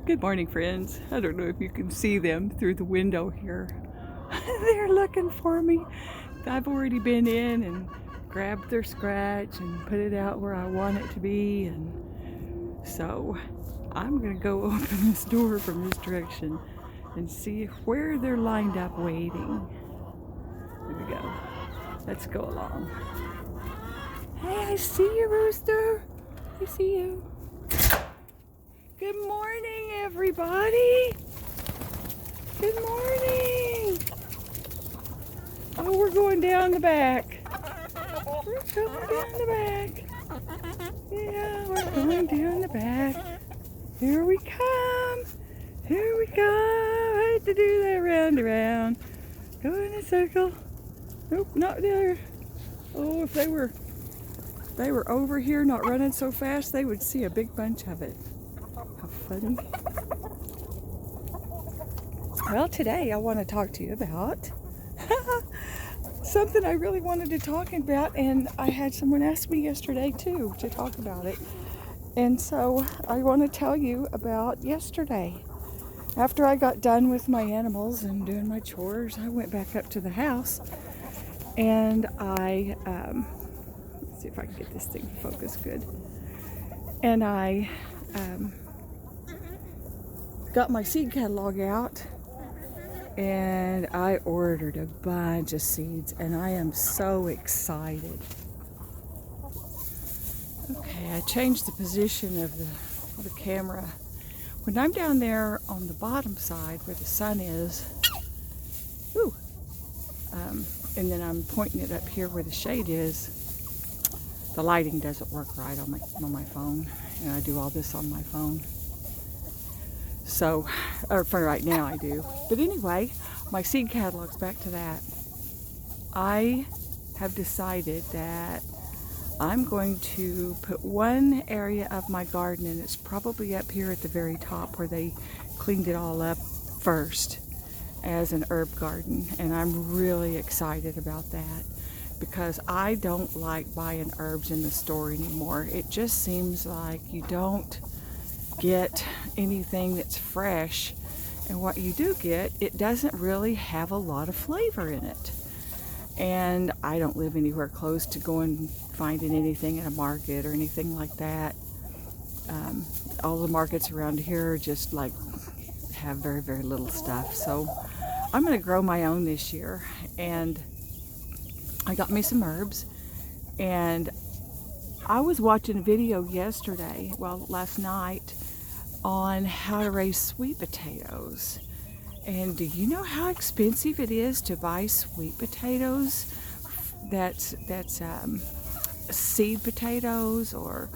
Good morning, friends. I don't know if you can see them through the window here. They're looking for me. I've already been in and grabbed their scratch and put it out where I want it to be, and so I'm gonna go open this door from this direction and see where they're lined up waiting. Here we go. Let's go along. Hey, I see you, Rooster. I see you. Good morning, everybody. Good morning. Oh, we're going down the back. We're going down the back. Yeah, we're going down the back. Here we come. Here we go. I hate to do that round around. Go in a circle. Nope, not there. Oh, if they were over here not running so fast, they would see a big bunch of it. How funny. Well, today I want to talk to you about something I really wanted to talk about, and I had someone ask me yesterday too to talk about it. And so I want to tell you about yesterday. After I got done with my animals and doing my chores, I went back up to the house and I, let's see if I can get this thing to focus good. And I got my seed catalog out and I ordered a bunch of seeds, and I am so excited. Okay, I changed the position of the camera. When I'm down there on the bottom side where the sun is, ooh, and then I'm pointing it up here where the shade is, the lighting doesn't work right on my phone, and I do all this on my phone. So, or for right now I do. But anyway, my seed catalog's back to that. I have decided that I'm going to put one area of my garden, and it's probably up here at the very top where they cleaned it all up first, as an herb garden. And I'm really excited about that because I don't like buying herbs in the store anymore. It just seems like you don't get anything that's fresh, and what you do get, it doesn't really have a lot of flavor in it. And I don't live anywhere close to going finding anything at a market or anything like that. All the markets around here just like have very, very little stuff. So I'm going to grow my own this year, and I got me some herbs. And I was watching a video last night, on how to raise sweet potatoes. And do you know how expensive it is to buy sweet potatoes? That's seed potatoes or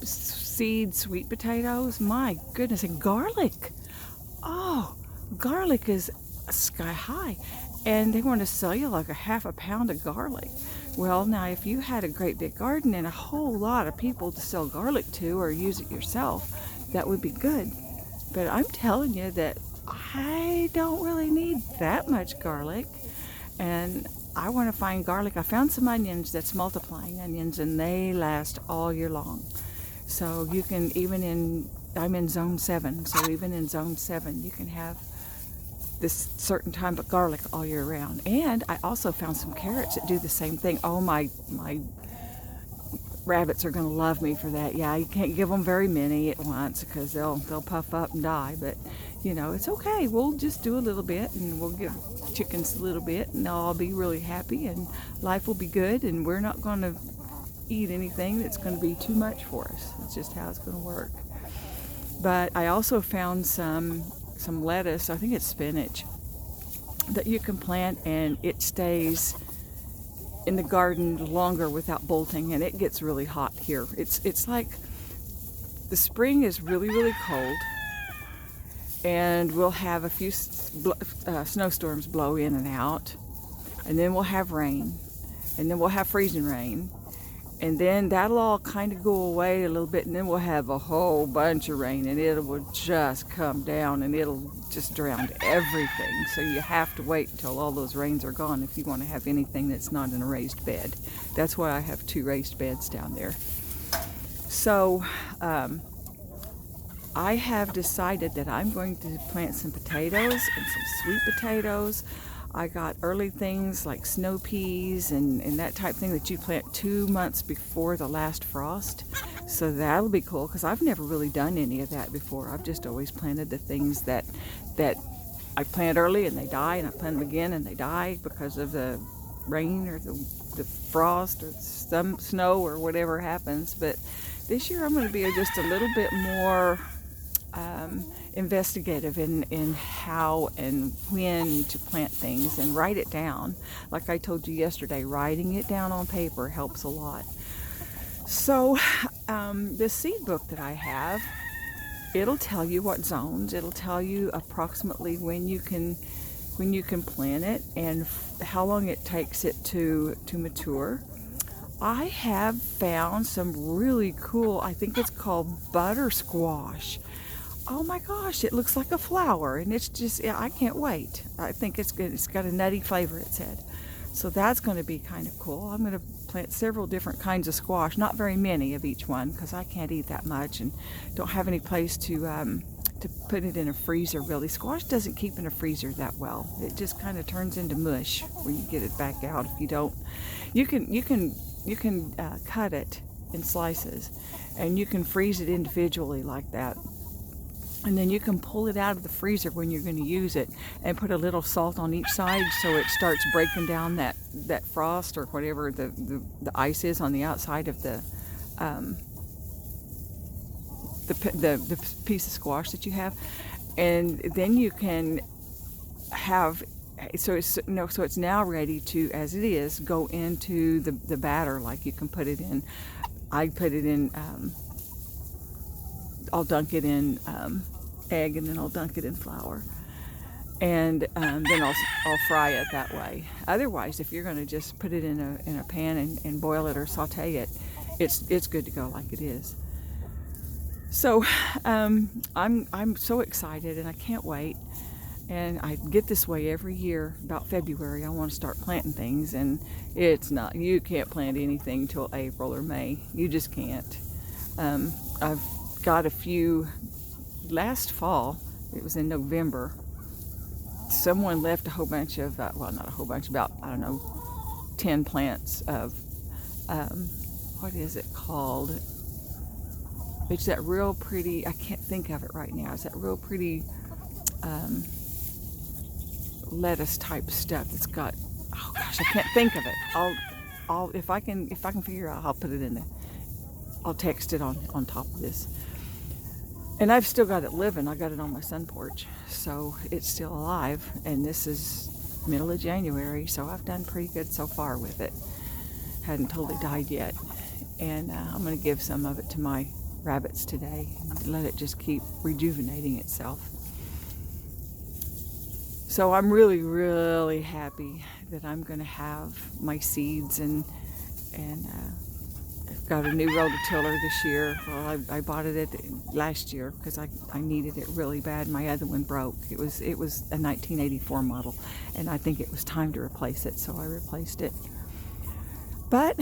seed sweet potatoes. My goodness, and garlic. Oh, garlic is sky high, and they want to sell you like a half a pound of garlic. Well, now if you had a great big garden and a whole lot of people to sell garlic to or use it yourself, that would be good. But I'm telling you that I don't really need that much garlic, and I want to find garlic. I found some onions that's multiplying onions, and they last all year long. So you can, I'm in zone 7, so even in zone 7 you can have this certain type of garlic all year round. And I also found some carrots that do the same thing. Oh, my rabbits are going to love me for that. Yeah, you can't give them very many at once because they'll puff up and die, but you know, it's okay. We'll just do a little bit, and we'll give chickens a little bit, and they'll all be really happy, and life will be good, and we're not going to eat anything that's going to be too much for us. It's just how it's going to work. But I also found some lettuce, I think it's spinach, that you can plant, and it stays in the garden longer without bolting, and it gets really hot here. It's like the spring is really, really cold, and we'll have a few snowstorms blow in and out, and then we'll have rain, and then we'll have freezing rain, and then that'll all kind of go away a little bit, and then we'll have a whole bunch of rain, and it will just come down, and it'll just drown everything. So you have to wait until all those rains are gone if you want to have anything that's not in a raised bed. That's why I have 2 raised beds down there. So I have decided that I'm going to plant some potatoes and some sweet potatoes. I got early things like snow peas and that type thing that you plant 2 months before the last frost. So that'll be cool because I've never really done any of that before. I've just always planted the things that I plant early and they die, and I plant them again and they die because of the rain or the frost or some snow or whatever happens. But this year I'm going to be just a little bit more investigative in how and when to plant things and write it down. Like I told you yesterday, writing it down on paper helps a lot. So the seed book that I have, it'll tell you what zones, it'll tell you approximately when you can plant it and how long it takes it to mature. I have found some really cool, I think it's called butter squash. Oh my gosh, it looks like a flower, and it's just, I can't wait. I think it's good. It's got a nutty flavor, it said. So that's going to be kind of cool. I'm going to plant several different kinds of squash, not very many of each one because I can't eat that much and don't have any place to put it in a freezer really. Squash doesn't keep in a freezer that well. It just kind of turns into mush when you get it back out if you don't. You can cut it in slices and you can freeze it individually like that. And then you can pull it out of the freezer when you're going to use it and put a little salt on each side so it starts breaking down that frost or whatever the ice is on the outside of the piece of squash that you have. And then you can have, so it's now ready to, as it is, go into the batter. Like you can put it in, I put it in, I'll dunk it in egg, and then I'll dunk it in flour, and then I'll fry it that way. Otherwise, if you're going to just put it in a pan and boil it or saute it, it's good to go like it is. So I'm so excited and I can't wait. And I get this way every year. About February, I want to start planting things, and you can't plant anything till April or May. You just can't. I've got a few. Last fall, it was in November, someone left a whole bunch of, well, not a whole bunch, about, I don't know, 10 plants of, what is it called? It's that real pretty, I can't think of it right now, it's that real pretty lettuce type stuff that's got, oh gosh, I can't think of it. I'll if I can figure out, I'll put it in there. I'll text it on top of this. And I've still got it living. I got it on my sun porch, so it's still alive. And this is middle of January, so I've done pretty good so far with it. Hadn't totally died yet. And I'm going to give some of it to my rabbits today and let it just keep rejuvenating itself. So I'm really, really happy that I'm going to have my seeds and I've got a new rototiller this year. Well, I bought it last year because I needed it really bad. My other one broke. It was a 1984 model, and I think it was time to replace it, so I replaced it. But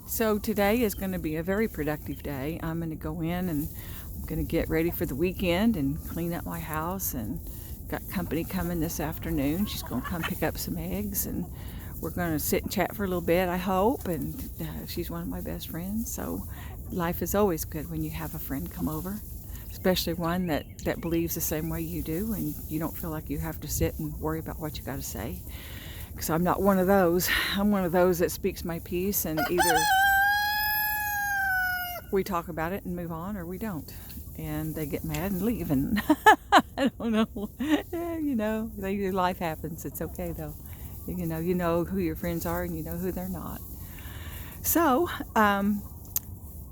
so today is going to be a very productive day. I'm going to go in and I'm going to get ready for the weekend and clean up my house, and got company coming this afternoon. She's going to come pick up some eggs, and we're going to sit and chat for a little bit, I hope, and she's one of my best friends, so life is always good when you have a friend come over, especially one that believes the same way you do, and you don't feel like you have to sit and worry about what you got to say, because I'm not one of those. I'm one of those that speaks my piece, and either we talk about it and move on, or we don't, and they get mad and leave, and I don't know. Life happens. It's okay, though. You know who your friends are, and you know who they're not. So,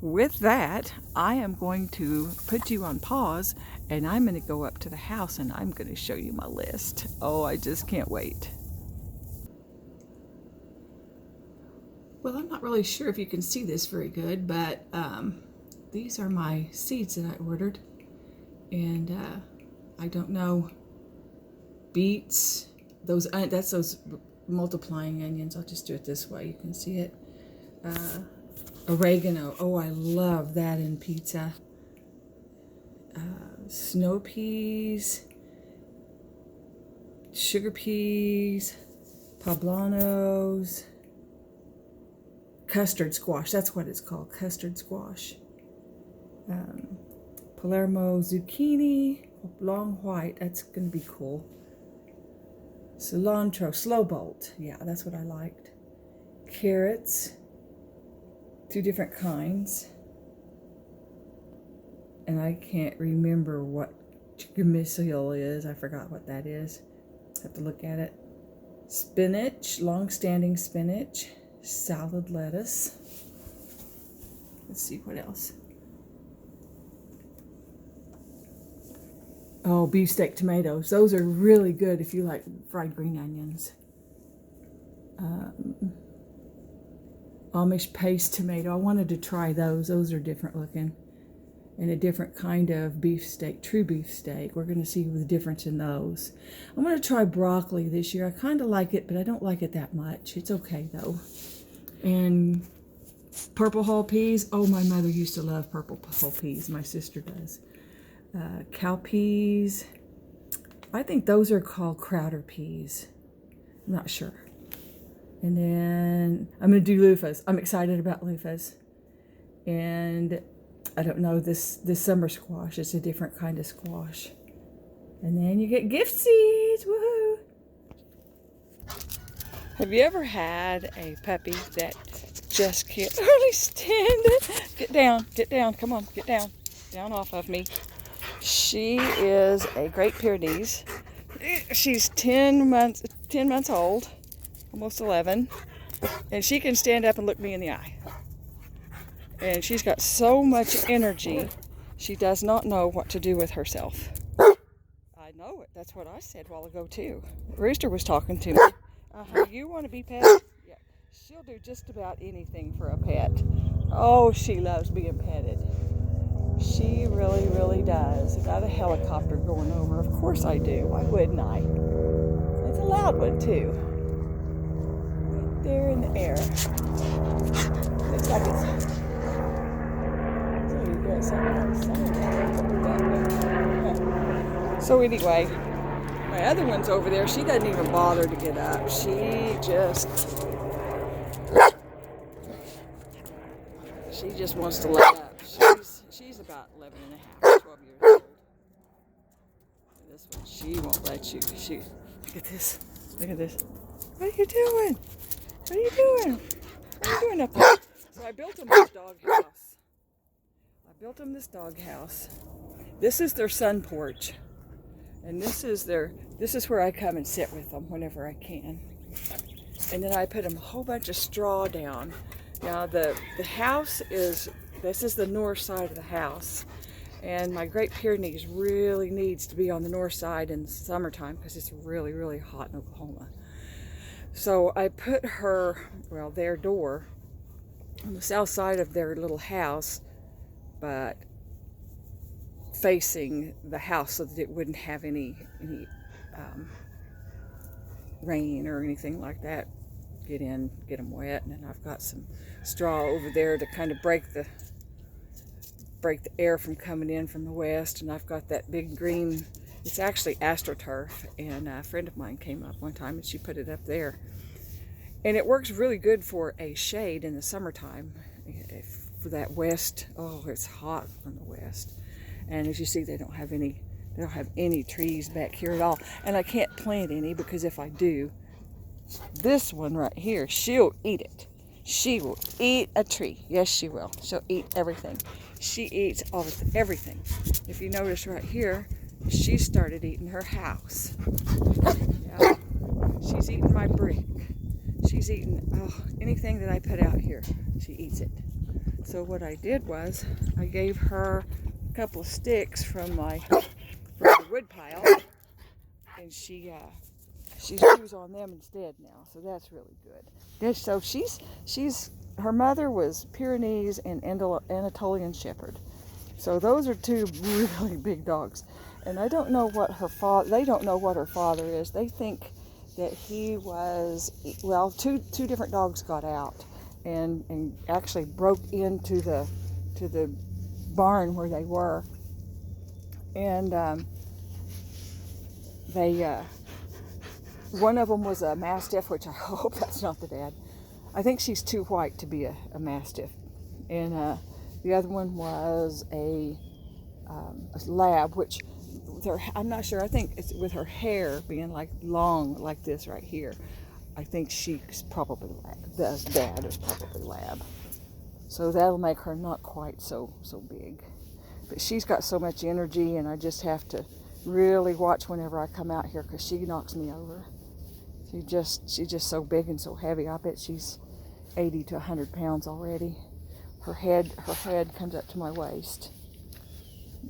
with that, I am going to put you on pause, and I'm going to go up to the house, and I'm going to show you my list. Oh, I just can't wait. Well, I'm not really sure if you can see this very good, but these are my seeds that I ordered, and I don't know, beets. That's those multiplying onions. I'll just do it this way. You can see it. Oregano. Oh, I love that in pizza. snow peas, sugar peas, poblanos, custard squash. That's what it's called, custard squash. Palermo zucchini, long white. That's going to be cool. Cilantro, slow bolt. Yeah, that's what I liked. Carrots, 2 different kinds. And I can't remember what chickamisial is. I forgot what that is. Have to look at it. Spinach, long-standing spinach, salad lettuce. Let's see what else. Oh, beefsteak tomatoes. Those are really good if you like fried green onions. Amish paste tomato. I wanted to try those. Those are different looking. And a different kind of beefsteak, true beefsteak. We're going to see the difference in those. I'm going to try broccoli this year. I kind of like it, but I don't like it that much. It's okay, though. And purple hull peas. Oh, my mother used to love purple hull peas. My sister does. Cow peas. I think those are called Crowder peas. I'm not sure. And then I'm going to do loofahs. I'm excited about loofahs. And I don't know, this summer squash is a different kind of squash. And then you get gift seeds. Woohoo! Have you ever had a puppy that just can't hardly stand it? Get down, come on, get down. Down off of me. She is a Great Pyrenees. She's 10 months old, almost 11, and she can stand up and look me in the eye. And she's got so much energy, she does not know what to do with herself. I know it. That's what I said a while ago, too. Rooster was talking to me. You want to be pet? Yeah. She'll do just about anything for a pet. Oh, she loves being petted. She really, really does. I got a helicopter going over. Of course I do. Why wouldn't I? It's a loud one, too. Right there in the air. Looks like it's... So anyway, my other one's over there. She doesn't even bother to get up. She just wants to lay up. She's about 11 and a half, 12 years old. And this one, she won't let you. Look at this. Look at this. What are you doing? What are you doing? What are you doing up there? So I built them this dog house. This is their sun porch. And this is where I come and sit with them whenever I can. And then I put them a whole bunch of straw down. Now the house this is the north side of the house. And my Great Pyrenees really needs to be on the north side in the summertime because it's really, really hot in Oklahoma. So I put their door on the south side of their little house, but facing the house so that it wouldn't have any rain or anything like that get them wet. And then I've got some straw over there to kind of break the air from coming in from the west. And I've got that big green, it's actually astroturf, and a friend of mine came up one time and she put it up there. And it works really good for a shade in the summertime. For that west, oh, it's hot from the west. And as you see, they don't have any trees back here at all. And I can't plant any because if I do, this one right here, she'll eat it. She will eat a tree. Yes, she will. She'll eat everything. She eats everything. If you notice right here, she started eating her house. Yeah. She's eating my brick. She's eating anything that I put out here. She eats it. So what I did was I gave her a couple of sticks from the wood pile, and she chews on them instead now. So that's really good. So her mother was Pyrenees and Anatolian Shepherd. So those are 2 really big dogs. And I don't know what they don't know what her father is. They think that he was, well, two different dogs got out and actually broke into the barn where they were And one of them was a Mastiff, which I hope that's not the dad. I think she's too white to be a Mastiff. And the other one was a Lab, which I'm not sure. I think it's with her hair being like long like this right here. I think she's probably Lab. The dad is probably Lab. So that'll make her not quite so big. But she's got so much energy, and I just have to really watch whenever I come out here because she knocks me over. She's just so big and so heavy. I bet she's 80 to 100 pounds already. Her head comes up to my waist.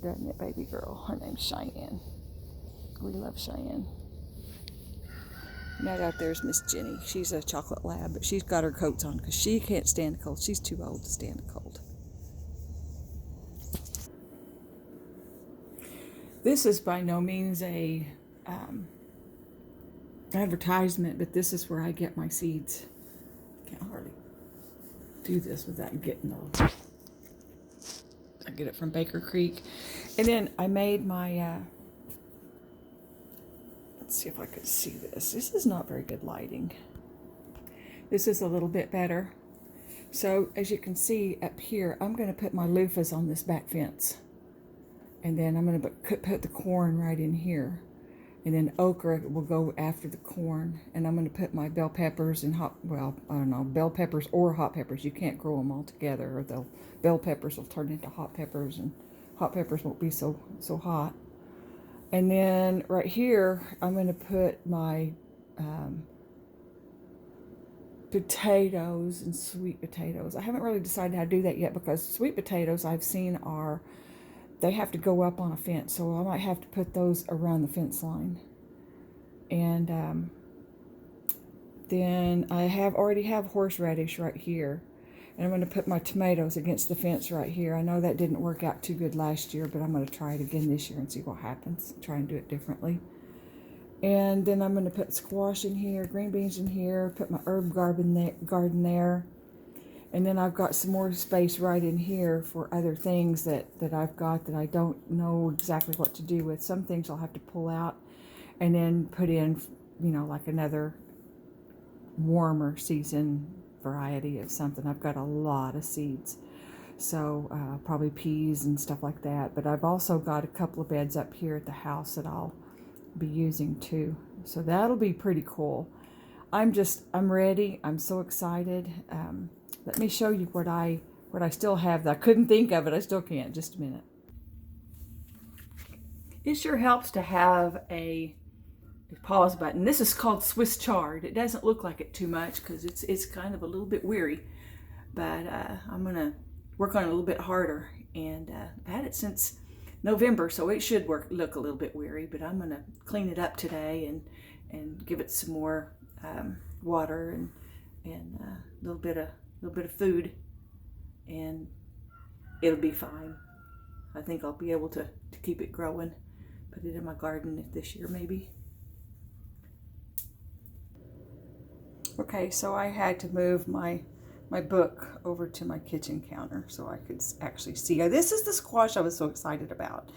Doesn't it, baby girl? Her name's Cheyenne. We love Cheyenne. That out there's Miss Jenny. She's a chocolate lab, but she's got her coats on because she can't stand the cold. She's too old to stand the cold. This is by no means a advertisement, but this is where I get my seeds. Can't hardly do this without getting those. I get it from Baker Creek. And then I made my, let's see if I could see this. This is not very good lighting. This is a little bit better. So as you can see up here, I'm going to put my loofahs on this back fence. And then I'm going to put the corn right in here. And then okra will go after the corn. And I'm going to put my bell peppers and bell peppers or hot peppers. You can't grow them all together, or bell peppers will turn into hot peppers, and hot peppers won't be so hot. And then right here, I'm going to put my potatoes and sweet potatoes. I haven't really decided how to do that yet because sweet potatoes I've seen they have to go up on a fence, so I might have to put those around the fence line. And then I already have horseradish right here, and I'm going to put my tomatoes against the fence right here. I know that didn't work out too good last year, but I'm going to try it again this year and see what happens. Try and do it differently. And then I'm going to put squash in here, green beans in here, put my herb garden there. And then I've got some more space right in here for other things that I've got that I don't know exactly what to do with. Some things I'll have to pull out and then put in, like another warmer season variety of something. I've got a lot of seeds. So probably peas and stuff like that. But I've also got a couple of beds up here at the house that I'll be using too. So that'll be pretty cool. I'm ready. I'm so excited. Let me show you what I still have that I couldn't think of it. I still can't. Just a minute. It sure helps to have a pause button. This is called Swiss Chard. It doesn't look like it too much because it's kind of a little bit weary, but I'm gonna work on it a little bit harder. And I've had it since November, so it should look a little bit weary. But I'm gonna clean it up today and give it some more water and a little bit of food, and it'll be fine. I think I'll be able to keep it growing. Put it in my garden this year maybe. Okay, so I had to move my book over to my kitchen counter so I could actually see. This is the squash I was so excited about.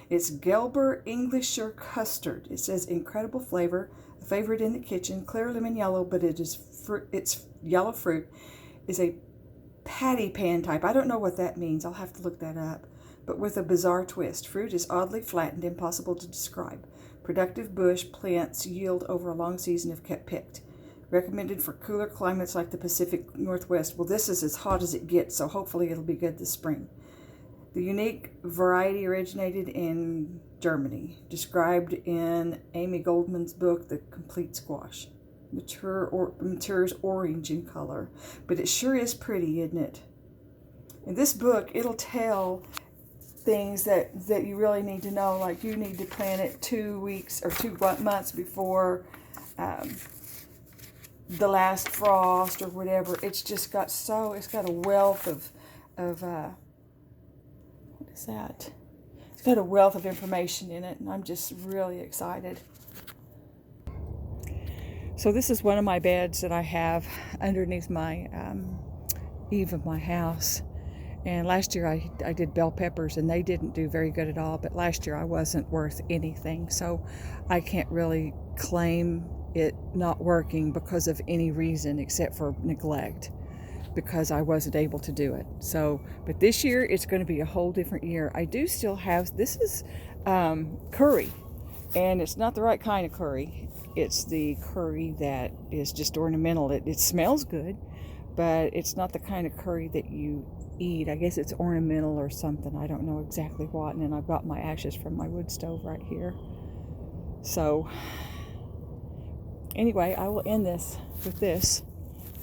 It's Gilbert Englisher custard. It says incredible flavor, a favorite in the kitchen, clear lemon yellow, but it's yellow fruit. Is a patty pan type. I don't know what that means. I'll have to look that up. But with a bizarre twist. Fruit is oddly flattened, impossible to describe. Productive bush plants yield over a long season if kept picked. Recommended for cooler climates like the Pacific Northwest. Well, this is as hot as it gets, so hopefully it'll be good this spring. The unique variety originated in Germany, described in Amy Goldman's book, The Complete Squash. Matures orange in color, but it sure is pretty, isn't it? In this book, it'll tell things that you really need to know, like you need to plant it 2 weeks or 2 months before the last frost or whatever. It's just got it's got a wealth of what is that? It's got a wealth of information in it, and I'm just really excited. So this is one of my beds that I have underneath my eave of my house. And last year I did bell peppers and they didn't do very good at all, but last year I wasn't worth anything. So I can't really claim it not working because of any reason except for neglect, because I wasn't able to do it. So, but this year it's going to be a whole different year. I do still have, this is curry, and it's not the right kind of curry. It's the curry that is just ornamental. It smells good, but it's not the kind of curry that you eat. I guess it's ornamental or something. I don't know exactly what. And then I've got my ashes from my wood stove right here. So anyway, I will end this with this.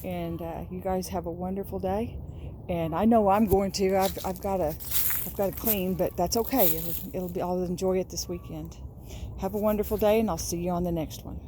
And you guys have a wonderful day. And I know I'm going to. I've got to clean, but that's okay. It'll be. I'll enjoy it this weekend. Have a wonderful day, and I'll see you on the next one.